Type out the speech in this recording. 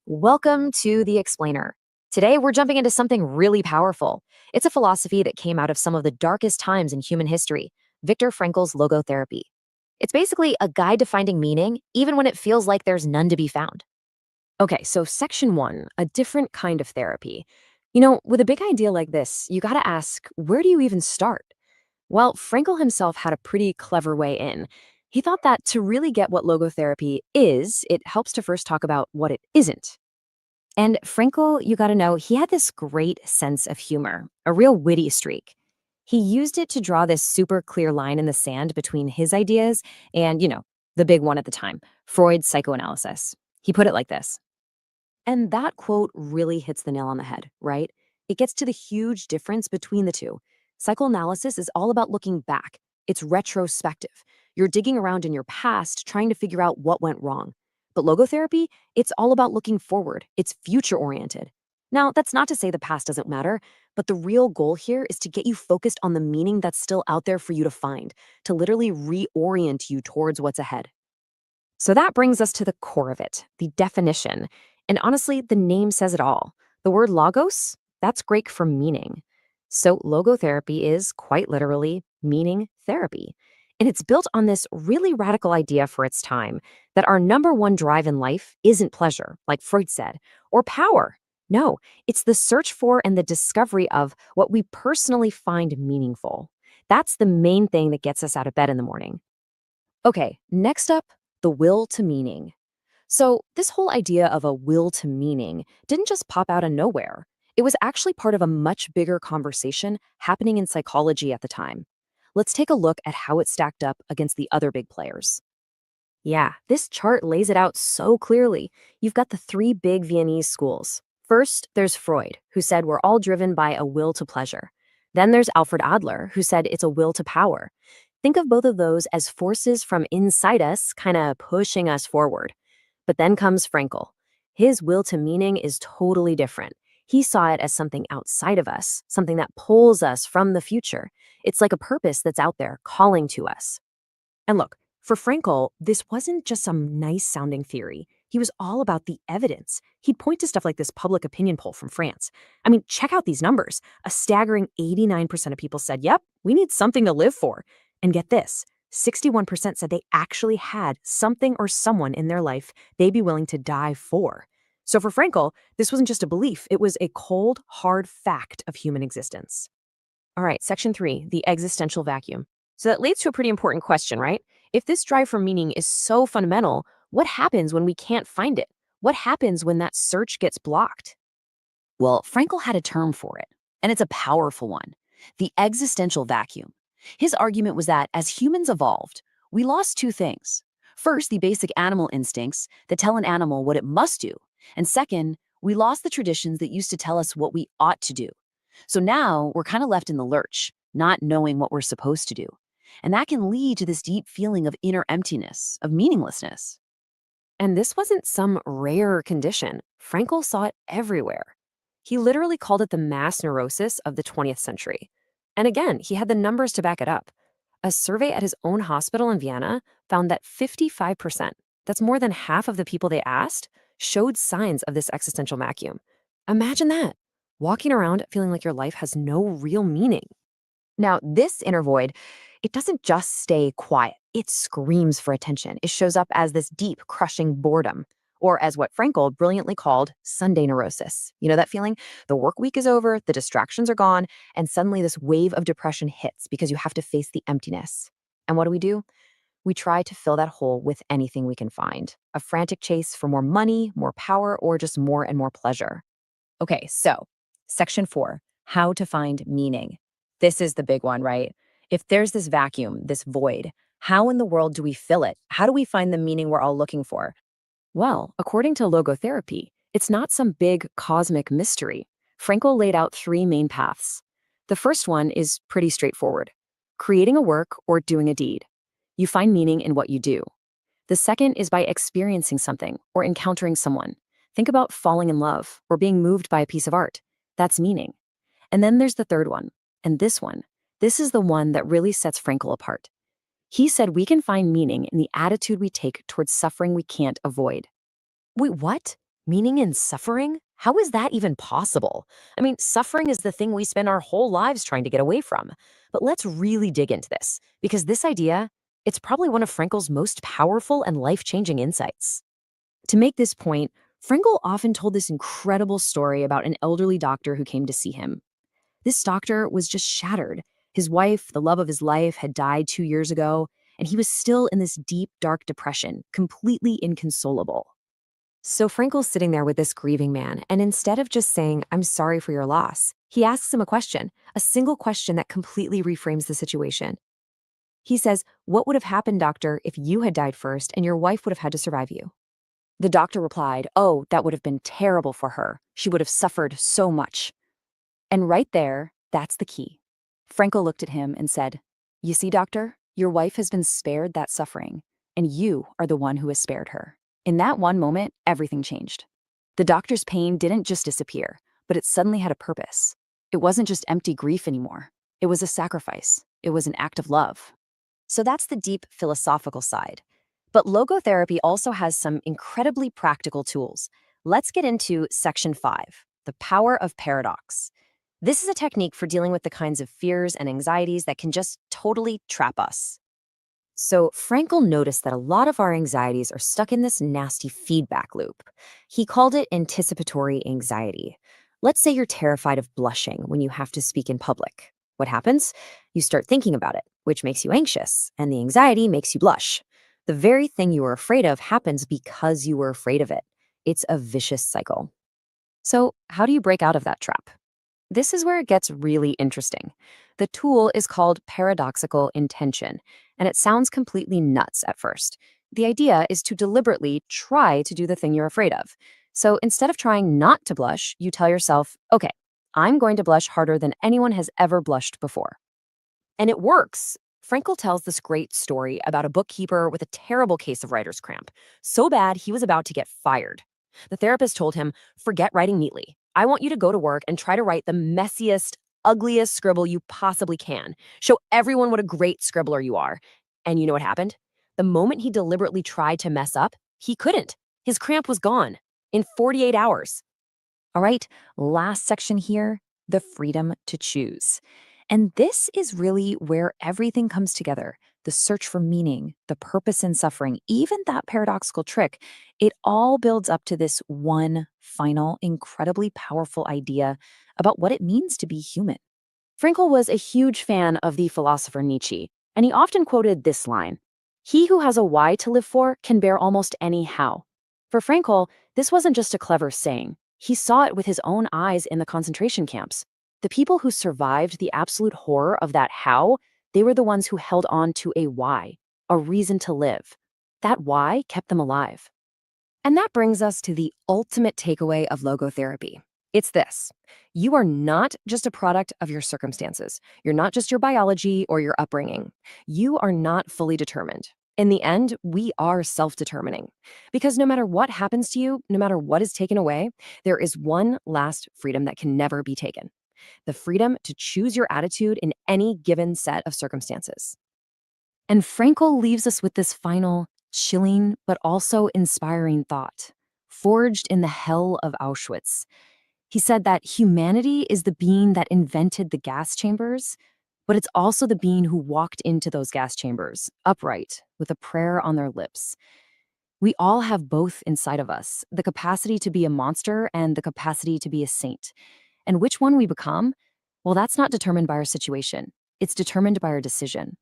Welcome to The Explainer. Today, we're jumping into something really powerful. It's a philosophy that came out of some of the darkest times in human history, Viktor Frankl's logotherapy. It's basically a guide to finding meaning, even when it feels like there's none to be found. Okay, so section one, a different kind of therapy. With a big idea like this, you gotta ask, where do you even start? Well, Frankl himself had a pretty clever way in. He thought that to really get what logotherapy is, it helps to first talk about what it isn't. And Frankl, you gotta know, he had this great sense of humor, a real witty streak. He used it to draw this super clear line in the sand between his ideas and, the big one at the time, Freud's psychoanalysis. He put it like this. And that quote really hits the nail on the head, right? It gets to the huge difference between the two. Psychoanalysis is all about looking back, it's retrospective. You're digging around in your past, trying to figure out what went wrong. But logotherapy, it's all about looking forward, it's future oriented. Now, that's not to say the past doesn't matter, but the real goal here is to get you focused on the meaning that's still out there for you to find, to literally reorient you towards what's ahead. So that brings us to the core of it, the definition. And honestly, the name says it all. The word logos, that's Greek for meaning. So logotherapy is quite literally meaning therapy. And it's built on this really radical idea for its time that our number one drive in life isn't pleasure, like Freud said, or power. No, it's the search for and the discovery of what we personally find meaningful. That's the main thing that gets us out of bed in the morning. Okay, next up, the will to meaning. So, this whole idea of a will to meaning didn't just pop out of nowhere. It was actually part of a much bigger conversation happening in psychology at the time. Let's take a look at how it stacked up against the other big players. Yeah, this chart lays it out so clearly. You've got the three big Viennese schools. First, there's Freud, who said we're all driven by a will to pleasure. Then there's Alfred Adler, who said it's a will to power. Think of both of those as forces from inside us, kind of pushing us forward. But then comes Frankl. His will to meaning is totally different. He saw it as something outside of us, something that pulls us from the future. It's like a purpose that's out there calling to us. And look, for Frankl, this wasn't just some nice sounding theory. He was all about the evidence. He'd point to stuff like this public opinion poll from France. I mean, check out these numbers. A staggering 89% of people said, yep, we need something to live for. And get this, 61% said they actually had something or someone in their life they'd be willing to die for. So for Frankl, this wasn't just a belief, it was a cold, hard fact of human existence. All right, section 3, the existential vacuum. So that leads to a pretty important question, right? If this drive for meaning is so fundamental, what happens when we can't find it? What happens when that search gets blocked? Well, Frankl had a term for it, and it's a powerful one, the existential vacuum. His argument was that as humans evolved, we lost two things. First, the basic animal instincts that tell an animal what it must do. And second, we lost the traditions that used to tell us what we ought to do. So now we're kind of left in the lurch, not knowing what we're supposed to do. And that can lead to this deep feeling of inner emptiness, of meaninglessness. And this wasn't some rare condition. Frankl saw it everywhere. He literally called it the mass neurosis of the 20th century. And again, he had the numbers to back it up. A survey at his own hospital in Vienna found that 55%, that's more than half of the people they asked, showed signs of this existential vacuum. Imagine that, walking around feeling like your life has no real meaning. Now, this inner void, it doesn't just stay quiet. It screams for attention. It shows up as this deep, crushing boredom, or as what Frankl brilliantly called Sunday neurosis. You know that feeling? The work week is over, the distractions are gone, and suddenly this wave of depression hits because you have to face the emptiness. And what do? We try to fill that hole with anything we can find. A frantic chase for more money, more power, or just more and more pleasure. Okay, so section 4, how to find meaning. This is the big one, right? If there's this vacuum, this void, how in the world do we fill it? How do we find the meaning we're all looking for? Well, according to logotherapy, it's not some big cosmic mystery. Frankl laid out three main paths. The first one is pretty straightforward, creating a work or doing a deed. You find meaning in what you do. The second is by experiencing something or encountering someone. Think about falling in love or being moved by a piece of art. That's meaning. And then there's the third one. And this is the one that really sets Frankl apart. He said we can find meaning in the attitude we take towards suffering we can't avoid. Wait, what? Meaning in suffering? How is that even possible? I mean, suffering is the thing we spend our whole lives trying to get away from. But let's really dig into this, because this idea, it's probably one of Frankel's most powerful and life-changing insights. To make this point, Frankel often told this incredible story about an elderly doctor who came to see him. This doctor was just shattered. His wife, the love of his life, had died 2 years ago, and he was still in this deep, dark depression, completely inconsolable. So Frankel's sitting there with this grieving man, and instead of just saying, "I'm sorry for your loss," he asks him a question, a single question that completely reframes the situation. He says, "What would have happened, doctor, if you had died first and your wife would have had to survive you?" The doctor replied, "Oh, that would have been terrible for her. She would have suffered so much." And right there, that's the key. Frankel looked at him and said, "You see, doctor, your wife has been spared that suffering, and you are the one who has spared her." In that one moment, everything changed. The doctor's pain didn't just disappear, but it suddenly had a purpose. It wasn't just empty grief anymore. It was a sacrifice. It was an act of love. So that's the deep philosophical side. But logotherapy also has some incredibly practical tools. Let's get into section 5, the power of paradox. This is a technique for dealing with the kinds of fears and anxieties that can just totally trap us. So, Frankel noticed that a lot of our anxieties are stuck in this nasty feedback loop. He called it anticipatory anxiety. Let's say you're terrified of blushing when you have to speak in public. What happens? You start thinking about it, which makes you anxious, and the anxiety makes you blush. The very thing you were afraid of happens because you were afraid of it. It's a vicious cycle. So, how do you break out of that trap? This is where it gets really interesting. The tool is called paradoxical intention, and it sounds completely nuts at first. The idea is to deliberately try to do the thing you're afraid of. So instead of trying not to blush, you tell yourself, okay, I'm going to blush harder than anyone has ever blushed before. And it works. Frankel tells this great story about a bookkeeper with a terrible case of writer's cramp, so bad he was about to get fired. The therapist told him, "Forget writing neatly. I want you to go to work and try to write the messiest, ugliest scribble you possibly can. Show everyone what a great scribbler you are." And you know what happened? The moment he deliberately tried to mess up, he couldn't. His cramp was gone in 48 hours. All right, last section here, the freedom to choose. And this is really where everything comes together. The search for meaning, the purpose in suffering, even that paradoxical trick, it all builds up to this one final, incredibly powerful idea about what it means to be human. Frankl was a huge fan of the philosopher Nietzsche, and he often quoted this line: "He who has a why to live for can bear almost any how." For Frankl, this wasn't just a clever saying. He saw it with his own eyes in the concentration camps. The people who survived the absolute horror of that how, they were the ones who held on to a why, a reason to live. That why kept them alive. And that brings us to the ultimate takeaway of logotherapy. It's this: you are not just a product of your circumstances. You're not just your biology or your upbringing. You are not fully determined. In the end, we are self-determining. Because no matter what happens to you, no matter what is taken away, there is one last freedom that can never be taken: the freedom to choose your attitude in any given set of circumstances. And Frankel leaves us with this final, chilling, but also inspiring thought, forged in the hell of Auschwitz. He said that humanity is the being that invented the gas chambers, but it's also the being who walked into those gas chambers, upright, with a prayer on their lips. We all have both inside of us, the capacity to be a monster and the capacity to be a saint. And which one we become, well, that's not determined by our situation. It's determined by our decision.